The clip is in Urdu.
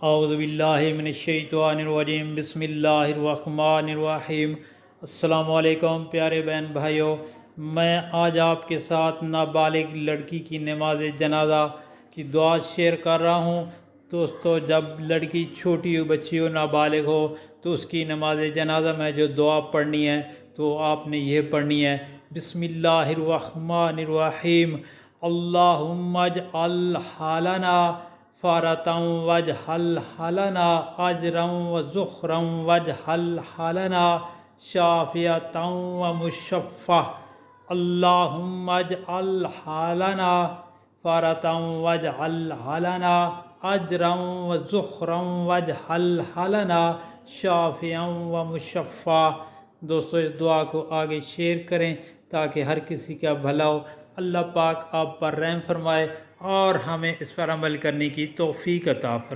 اعوذ باللہ من الشیطان الرجیم، بسم اللہ الرحمن الرحیم۔ السلام علیکم پیارے بہن بھائیوں، میں آج آپ کے ساتھ نابالغ لڑکی کی نماز جنازہ کی دعا شیئر کر رہا ہوں۔ دوستو، جب لڑکی چھوٹی بچی ہو، نابالغ ہو، تو اس کی نماز جنازہ میں جو دعا پڑھنی ہے تو آپ نے یہ پڑھنی ہے: بسم اللہ الرحمن الرحیم، اللہم اجعل حالنا فارتاً واجعل حالنا اجرا وذخرا واجعل حالنا شافیۃ ومشفع، اللہم اجعل حالنا فارتاً واجعل حالنا اجرا وذخرا واجعل حالنا شافیٰ ومشفع۔ دوستو، اس دعا کو آگے شیئر کریں تاکہ ہر کسی کا بھلا ہو۔ اللہ پاک آپ پر رحم فرمائے اور ہمیں اس پر عمل کرنے کی توفیق عطا فرمائے۔